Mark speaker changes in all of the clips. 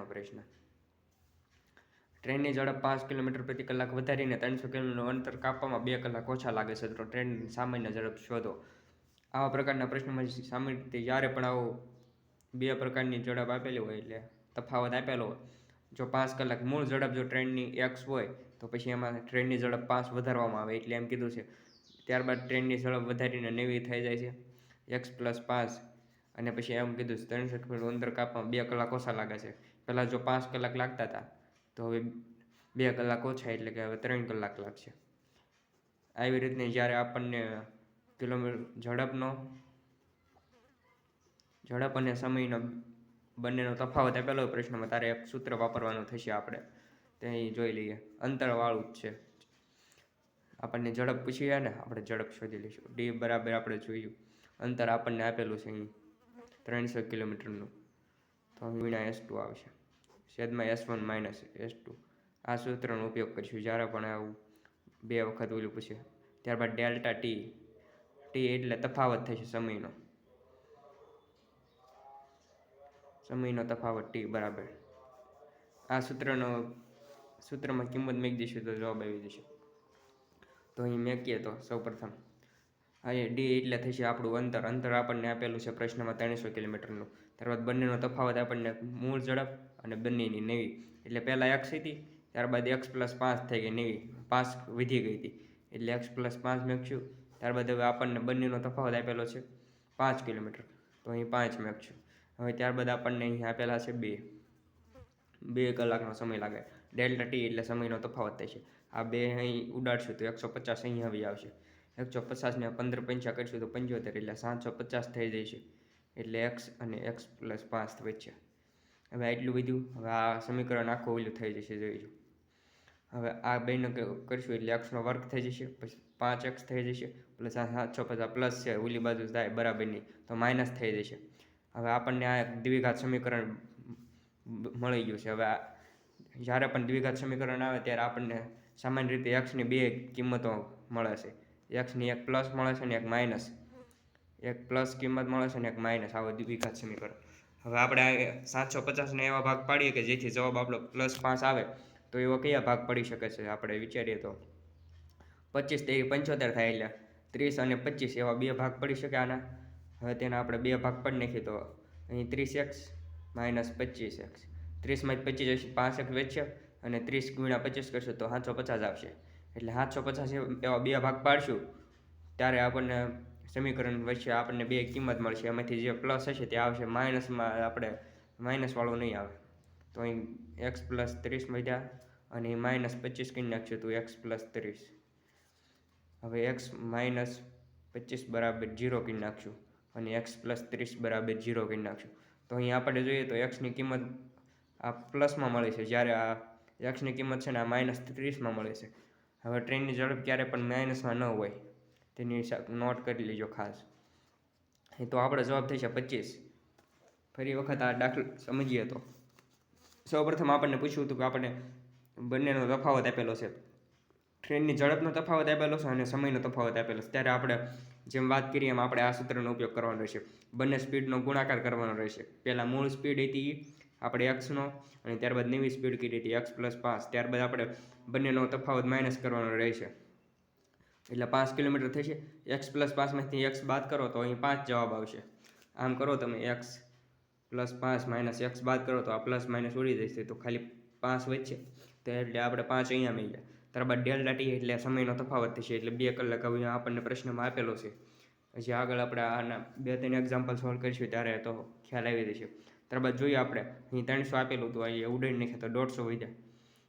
Speaker 1: આગળનો પ્રશ્ન, ટ્રેનની ઝડપ 5 કિલોમીટર પ્રતિ કલાક વધારીને 300 કિલોમીટરનું અંતર કાપવામાં 2 કલાક ઓછા લાગે છે, તો ટ્રેનની સામાન્ય ઝડપ શોધો. આવા પ્રકારના પ્રશ્નોમાં સામાન્ય રીતે જ્યારે પણ આવો બે પ્રકારની ઝડપ આપેલી હોય એટલે તફાવત આપેલો હોય, જો 5 કલાક મૂળ ઝડપ જો ટ્રેનની x હોય તો પછી એમાં ટ્રેનની ઝડપ 5 વધારવામાં આવે એટલે એમ કીધું છે. ત્યારબાદ ટ્રેનની ઝડપ વધારીને 90 થઈ જાય છે, x + 5, અને પછી એમ કીધું છે 300 કિલોમીટર અંતર કાપવામાં 2 કલાક ઓછા લાગે છે. પહેલાં જો 5 કલાક લાગતા હતા તો હવે 2 કલાક ઓછા એટલે કે હવે 3 કલાક લાગશે. આવી રીતની જ્યારે આપણને કિલોમીટર ઝડપ અને સમયનો બંનેનો તફાવત આપેલો હોય પ્રશ્નમાં, તારે એક સૂત્ર વાપરવાનું થશે. આપણે તે જોઈ લઈએ. અંતરવાળું જ છે. આપણને ઝડપ પૂછી જાય ને, આપણે ઝડપ શોધી લઈશું. ડી બરાબર આપણે જોયું અંતર આપણને આપેલું છે અહીં 300 કિલોમીટરનું, તો વીણા S2 આવશે, છેદમાં S1 - S2. આ સૂત્રનો ઉપયોગ કરીશું જ્યારે પણ આવું 2 વખત ઓલું પૂછે. ત્યારબાદ ડેલ્ટા ટી એટલે તફાવત થશે સમયનો તફાવત ટી બરાબર. આ સૂત્રમાં કિંમત મૂકી દઈશું તો જવાબ આવી જશે. તો અહીં મૂકીએ તો સૌપ્રથમ અહીં ડી એટલે થશે આપણું અંતર આપણને આપેલું છે પ્રશ્નમાં 300 કિલોમીટરનું. ત્યારબાદ બંનેનો તફાવત આપણને મૂળ ઝડપ અને બંનેની 90, એટલે પહેલાં x હતી, ત્યારબાદ x + 5 થઈ ગઈ 90, 5 વધી ગઈ હતી એટલે x + 5 મૂકશું. ત્યારબાદ હવે આપણને બંનેનો તફાવત આપેલો છે 5 કિલોમીટર, તો અહીં 5 મૂકશું. હવે ત્યારબાદ આપણને અહીં આપેલા છે 2 કલાકનો સમય લાગે. ડેલ્ટા ટી એટલે સમયનો તફાવત થશે. આ 2 અહીં ઉડાડશું તો 150 અહીં આવી આવશે. 150 ને 15 પંચા કરીશું તો 75, એટલે 750 થઈ જશે. એટલે x અને x + 5 વચ્ચે. હવે આટલું બધું. હવે આ સમીકરણ આખું ઓલું થઈ જશે, જોઈશું. હવે આ બેને કરીશું એટલે x નો વર્ગ થઈ જશે, પછી 5x થઈ જશે, પ્લસ આ 750 પ્લસ છે ઓલી બાજુ થાય બરાબરની તો માઇનસ થઈ જશે. હવે આપણને આ દ્વિઘાત સમીકરણ મળી ગયું છે. હવે જ્યારે પણ દ્વિઘાત સમીકરણ આવે ત્યારે આપણને સામાન્ય રીતે x ની 2 કિંમતો મળે છે. x ની એક પ્લસ મળે છે અને એક માઇનસ. એક પ્લસ કિંમત મળે છે અને એક માઇનસ. આવો દ્વિઘાત સમીકરણ. હવે આપણે 750 ને એવા ભાગ પાડીએ કે જેથી જવાબ આપણો +5 આવે, તો એવો કયા ભાગ પડી શકે છે આપણે વિચારીએ તો 25 × 75 થાય એટલે 30 અને 25 એવા 2 ભાગ પડી શકે આના. હવે તેના આપણે 2 ભાગ પાડી નાખીએ તો અહીં 30x - 25x, 30 માંથી 25 5x વધશે અને 30 × 25 કરશું તો 750 આવશે. એટલે 750 એવા 2 ભાગ પાડશું ત્યારે આપણને સમીકરણ વચ્ચે આપણને 2 કિંમત મળશે. એમાંથી જે પ્લસ હશે તે આવશે, માઇનસમાં આપણે માઇનસવાળું નહીં આવે. તો અહીં x + 30 મળ્યા અને -25 કરી નાખશું તો x + 30. હવે x - 25 બરાબર 0 કરી નાખશું અને x + 30 બરાબર 0 કરી નાખશું. તો અહીં આપણે જોઈએ તો x ની કિંમત આ પ્લસમાં મળે છે, જ્યારે આ x ની કિંમત છે ને આ -30માં મળે છે. હવે ટ્રેનની ઝડપ ક્યારે પણ માઇનસમાં ન હોય, તેની નોટ કરી લેજો ખાસ. તો આપણો જવાબ થશે 25. ફરી વખત આ દાખલો સમજીએ તો સૌપ્રથમ આપણને પૂછ્યું હતું કે આપણને બંનેનો તફાવત આપેલો છે, ટ્રેનની ઝડપનો તફાવત આપેલો છે અને સમયનો તફાવત આપેલો છે. ત્યારે આપણે જેમ વાત કરીએ એમ આપણે આ સૂત્રનો ઉપયોગ કરવાનો રહેશે. બંને સ્પીડનો ગુણાકાર કરવાનો રહેશે. પહેલાં મૂળ સ્પીડ હતી આપણે x નો, અને ત્યારબાદ નવી સ્પીડ કરી હતી x + 5. ત્યારબાદ આપણે બંનેનો તફાવત માઇનસ કરવાનો રહેશે એટલે 5 કિલોમીટર થશે. x + 5માંથી x બાદ કરો તો અહીં 5 જવાબ આવશે. આમ કરો તમે x + 5 - x બાદ કરો તો આ પ્લસ માઇનસ ઉડી જશે તો ખાલી 5 વચ્ચે, તો એટલે આપણે 5 અહીંયા મળ્યા. ત્યારબાદ ડેલ્ટા ટી એટલે સમયનો તફાવત થશે, એટલે 2 કલાક હવે આપણને પ્રશ્નમાં આપેલો છે. પછી આગળ આપણે આના 2-3 એક્ઝામ્પલ સોલ્વ કરીશું ત્યારે તો ખ્યાલ આવી જશે. ત્યારબાદ જોઈએ આપણે અહીં 300 આપેલું હતું, અહીં ઉડાડી નાખીએ તો 150 વધ્યા.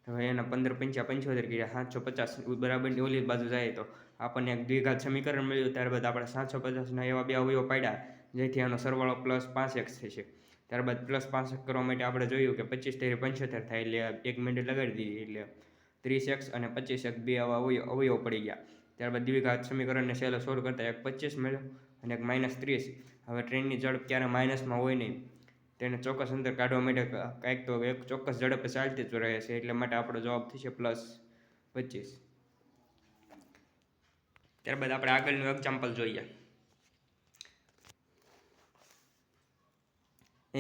Speaker 1: હવે એના 15 પંચા 75 કર્યા, 750 બરાબરની ઓલી બાજુ જાય તો આપણને એક દ્વિઘાત સમીકરણ મળ્યું. ત્યારબાદ આપણે 750ના એવા 2 અવયવો પાડ્યા જેથી આનો સરવાળો +5x થશે. ત્યારબાદ +5x કરવા માટે આપણે જોયું કે 25 × 75 થાય એટલે 1 મિનિટ લગાડી દીધી એટલે 30x અને 25x 2 આવા અવયવો પડી ગયા. ત્યારબાદ દ્વિઘાત સમીકરણને સહેલો સોલ્વ કરતાં એક 25 મળ્યો અને એક -30. હવે ટ્રેનની ઝડપ ક્યારે માઇનસમાં હોય નહીં, તેને ચોક્કસ અંતર કાઢવા માટે કાંઈક તો એક ચોક્કસ ઝડપે ચાલતી જ રહે છે, એટલે માટે આપણો જવાબ થશે +25. ત્યારબાદ આપણે આગળનું એક્ઝામ્પલ જોઈએ.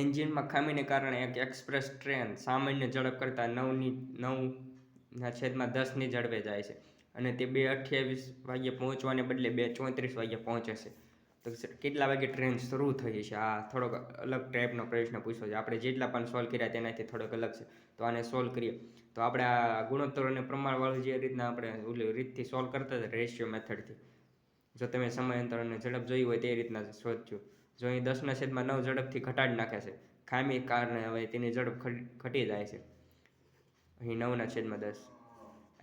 Speaker 1: એન્જિનમાં ખામીને કારણે એક એક્સપ્રેસ ટ્રેન સામાન્ય ઝડપ કરતાં 9/10ની ઝડપે જાય છે અને તે 2:28 વાગ્યે પહોંચવાને બદલે 2:34 વાગ્યે પહોંચે છે. તો કેટલા વાગે ટ્રેન શરૂ થઈ છે? આ થોડોક અલગ ટાઈપનો પ્રશ્ન પૂછ્યો છે. આપણે જેટલા પણ સોલ્વ કર્યા તેનાથી થોડોક અલગ છે. તો આને સોલ્વ કરીએ તો આપણે આ ગુણોત્તર અને પ્રમાણવાળું જે રીતના આપણે ઓલી રીતથી સોલ્વ કરતા હતા રેશિયો મેથડથી, જો તમે સમયાંતર અને ઝડપ જોઈ હોય તે રીતના શોધજો. જો અહીં 10/9 ઝડપથી ઘટાડી નાખે છે, ખામી કારણે હવે તેની ઝડપ ઘટી જાય છે. અહીં 9/10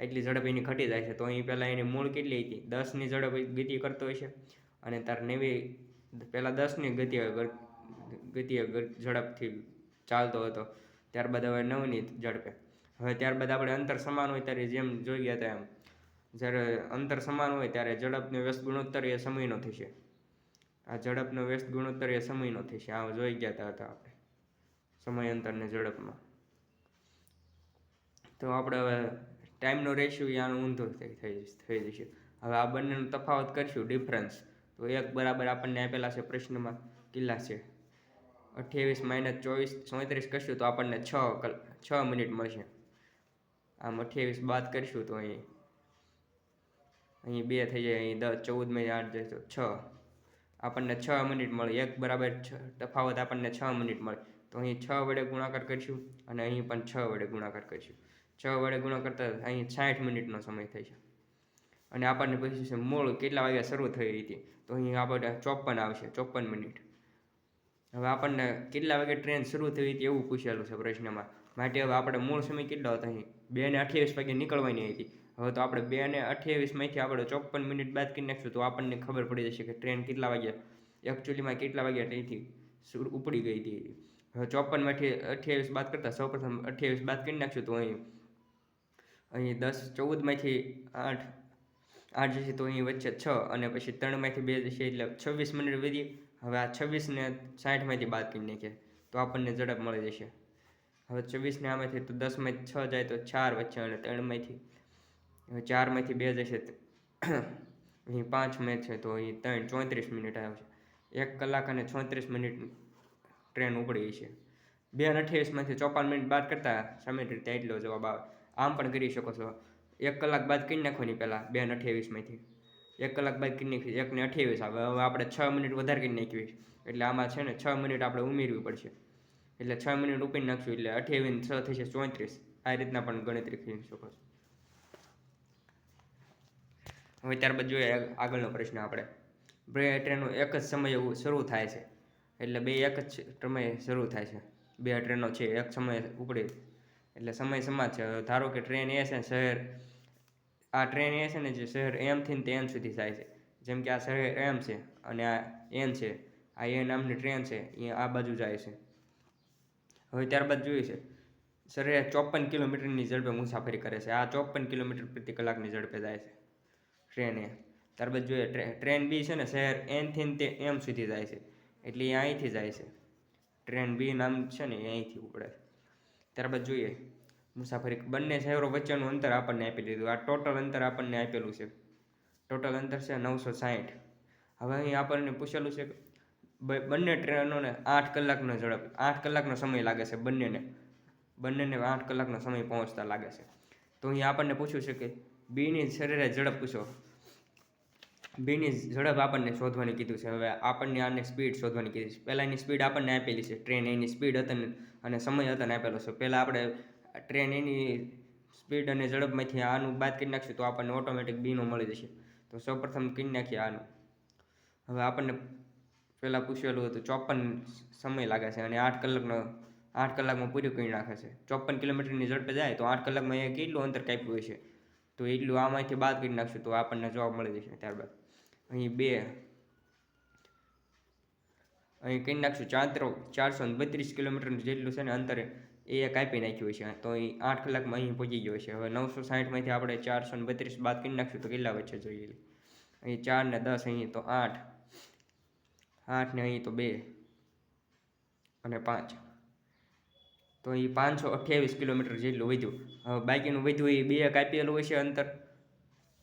Speaker 1: એટલી ઝડપ એની ઘટી જાય છે. તો અહીં પહેલાં એની મૂળ કેટલી હતી? 10ની ઝડપ ગતિ કરતો હોય છે અને તાર 90 પહેલાં 10ની ગતિએ ઝડપથી ચાલતો હતો, ત્યારબાદ હવે 9ની ઝડપે. હવે ત્યારબાદ આપણે અંતર સમાન હોય ત્યારે જેમ જોઈ ગયા હતા એમ, જ્યારે અંતર સમાન હોય ત્યારે ઝડપનો વ્યસ્ત ગુણોત્તર એ સમયનો થશે. આ ઝડપનો વ્યસ્ત ગુણોત્તર એ સમયનો થશે. આ જોઈ ગયા હતા આપણે સમયાંતરને ઝડપમાં. તો આપણે હવે ટાઈમનો રેશિયો આનું ઊંધો થઈ જશે. હવે આ બંનેનો તફાવત કરીશું, ડિફરન્સ. તો 1 બરાબર આપણને આપેલા છે પ્રશ્નમાં કેટલા છે? 28 - 24 34 કરશું તો આપણને 6 મિનિટ મળશે. આમ 28 બાદ કરીશું તો અહીં 2 થઈ જાય, અહીં 10 14 - 8 જાય તો 6, આપણને 6 મિનિટ મળે. 1 બરાબર તફાવત આપણને 6 મિનિટ મળે. તો અહીં 6 વડે ગુણાકાર કરીશું અને અહીં પણ 6 વડે ગુણાકાર કરીશું. 6 વડે ગુણાકાર કરતાં અહીં 60 મિનિટનો સમય થાય છે. અને આપણને પૂછ્યું છે મૂળ કેટલા વાગ્યા શરૂ થઈ હતી? તો અહીં આપણે 54 આવશે, 54 મિનિટ. હવે આપણને કેટલા વાગે ટ્રેન શરૂ થઈ હતી એવું પૂછેલું છે પ્રશ્નમાં. માટે હવે આપણે મૂળ સમય કેટલો હતો? અહીં 2:28 વાગે નીકળવાની હતી. હવે તો આપણે 2:28માંથી આપણે 54 મિનિટ બાદ કરી નાખશું તો આપણને ખબર પડી જશે કે ટ્રેન કેટલા વાગ્યા એકચ્યુઅલીમાં કેટલા વાગ્યા ત્યાંથી ઉપડી ગઈ હતી. હવે 54માંથી 28 બાદ કરતાં સૌપ્રથમ 28 બાદ કરી નાખશું તો અહીં 14માંથી 8 જશે તો અહીં વચ્ચે 6 અને પછી 3માંથી 2 જશે એટલે 26 મિનિટ વધી. હવે આ 26ને 60માંથી બાદ કરી નાખીએ તો આપણને ઝડપ મળી જશે. હવે 24ને આમાંથી તો 10માંથી 6 જાય તો 4 વચ્ચે અને 3માંથી 4માંથી 2 જશે અહીં 5 મેચ છે તો અહીં 34 મિનિટ આવશે. 1 કલાક અને 36 મિનિટ ટ્રેન ઉપડી છે. 2:28માંથી 54 મિનિટ બાદ કરતાં સામાન્ય રીતે એટલો જવાબ આવે. આમ પણ કરી શકો છો. 1 કલાક બાદ કરી નાખવાની પહેલાં 2:28માંથી 1 કલાક બાદ કરી નાખી 1:28 આવે. હવે આપણે 6 મિનિટ વધારે કરી નાખવી એટલે આમાં છે ને 6 મિનિટ આપણે ઉમેરવી પડશે. એટલે 6 મિનિટ ઉપી નાખશું એટલે 28 ને 6 થશે 34. આ રીતના પણ ગણતરી કરી શકો છો. હવે ત્યારબાદ જોઈએ આગળનો પ્રશ્ન આપણે. બે ટ્રેનો એક જ સમયે શરૂ થાય છે, એટલે બે એક જ સમયે શરૂ થાય છે. બે ટ્રેનો છે એક સમયે ઉપડે એટલે સમય સમાન છે. ધારો કે ટ્રેન એ છે શહેર, આ ટ્રેન એ છે ને જે શહેર એમથી તે એન સુધી જાય છે. જેમ કે આ શહેર એમ છે અને આ એન છે, આ એ નામની ટ્રેન છે એ આ બાજુ જાય છે. હવે ત્યારબાદ જોઈએ છે સરેરાશ 54 કિલોમીટરની ઝડપે મુસાફરી કરે છે. આ 54 કિલોમીટર પ્રતિ કલાકની ઝડપે જાય છે ટ્રેન એ. ત્યારબાદ જોઈએ ટ્રેન બી છે ને શહેર એનથી તે એમ સુધી જાય છે એટલે એ અહીંથી જાય છે. ટ્રેન બી નામ છે ને એ અહીંથી ઉપડે. ત્યારબાદ જોઈએ મુસાફરી બંને શહેરો વચ્ચેનું અંતર આપણને આપી દીધું. આ ટોટલ અંતર આપણને આપેલું છે. ટોટલ અંતર છે 960. હવે અહીં આપણને પૂછેલું છે કે બંને ટ્રેનોને 8 કલાકનો ઝડપ 8 કલાકનો સમય લાગે છે. બંનેને 8 કલાકનો સમય પહોંચતા લાગે છે. તો અહીં આપણને પૂછ્યું છે કે બીની સરેરાશ ઝડપ પૂછો. બીની ઝડપ આપણને શોધવાની કીધું છે. હવે આપણને આને સ્પીડ શોધવાની કીધી છે. પહેલાં એની સ્પીડ આપણને આપેલી છે, ટ્રેન એની સ્પીડ હતી અને સમય હતો આપેલો છે. પહેલાં આપણે ટ્રેન એની સ્પીડ અને ઝડપમાંથી આનું બાદ કરી નાખશું તો આપણને ઓટોમેટિક બીનો મળી જશે. તો સૌપ્રથમ કરી નાખીએ આનું. હવે આપણને પહેલાં પૂછેલું હતું 54 સમય લાગે છે અને 8 કલાકમાં પૂરું કરી નાખે છે. 54 કિલોમીટરની ઝડપે જાય તો 8 કલાકમાં એ કેટલું અંતર કાપ્યું હશે તો એટલું આમાંથી બાદ કરી નાખશું તો આપણને જવાબ મળી જશે. ત્યારબાદ અહીં 2 અહીં કરી નાખશું 432 કિલોમીટર જેટલું છે ને અંતરે એ કાપી નાખ્યું છે. તો અહીં 8 કલાકમાં અહીં પહોંચી ગયો છે. હવે 960માંથી આપણે 432 બાદ કરી નાખશું તો કેટલા વચ્ચે જોઈએ. અહીં 4 ને 10, અહીં તો 8 ને અહીં તો 2 અને 5 તો અહીં 528 કિલોમીટર જેટલું વધ્યું. હવે બાકીનું વધ્યું એ 2 કાપેલું હોય છે અંતર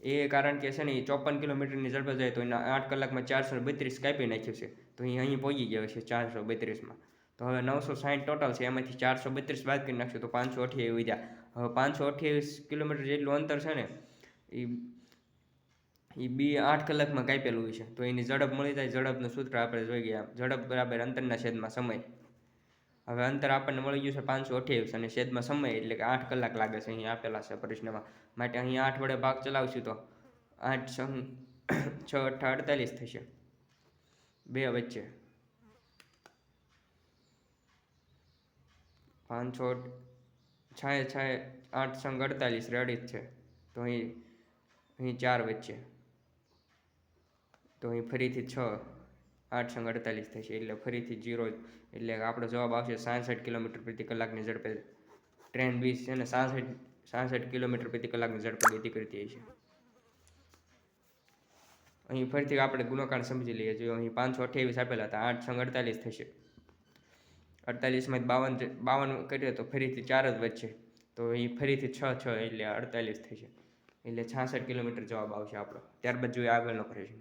Speaker 1: એ કારણ કે છે ને એ 54 કિલોમીટરની ઝડપે જાય તો એના 8 કલાકમાં 432 કાપી નાખ્યું છે. તો અહીં પહોંચી ગયો છે 432માં. તો હવે 960 ટોટલ છે, એમાંથી 432 બાદ કરી નાખશું તો 528 વધ્યા. હવે 528 કિલોમીટર જેટલું અંતર છે ને એ 8 કલાકમાં કાપેલું હોય છે. તો એની ઝડપ મળી જાય. ઝડપનું સૂત્ર આપણે જોઈ ગયા, ઝડપ બરાબર અંતરના છેદમાં સમય. હવે અંતર આપણને મળી ગયું છે 528 અને છેદમાં સમય એટલે કે 8 કલાક લાગે છે અહીં આપેલા છે પ્રશ્નમાં. માટે અહીં 8 વડે ભાગ ચલાવશું તો 8 6 8 48 થશે. 2 વચ્ચે 5 છાએ 8 સંગ 48 રેડી જ છે. તો અહીં 4 વચ્ચે, તો અહીં ફરીથી 6 8 સંગ 48 થશે એટલે ફરીથી 0, એટલે આપણો જવાબ આવશે 66 કિલોમીટર પ્રતિ કલાકની ઝડપે. ટ્રેન 20 છે ને 66 કિલોમીટર પ્રતિ કલાકની ઝડપે ગતિ કરતી હોય છે. અહીં ફરીથી આપણે ગુણાકાર સમજી લઈએ. જો અહીં 528 આપેલા હતા, 8 સંગ 48 થશે. 48 52 કરીએ તો ફરીથી 4 જ વચ્ચે, તો અહીં ફરીથી 6 એટલે 48 થશે. એટલે 66 કિલોમીટર જવાબ આવશે આપણો. ત્યારબાદ જોઈએ આગળનો પ્રશ્ન.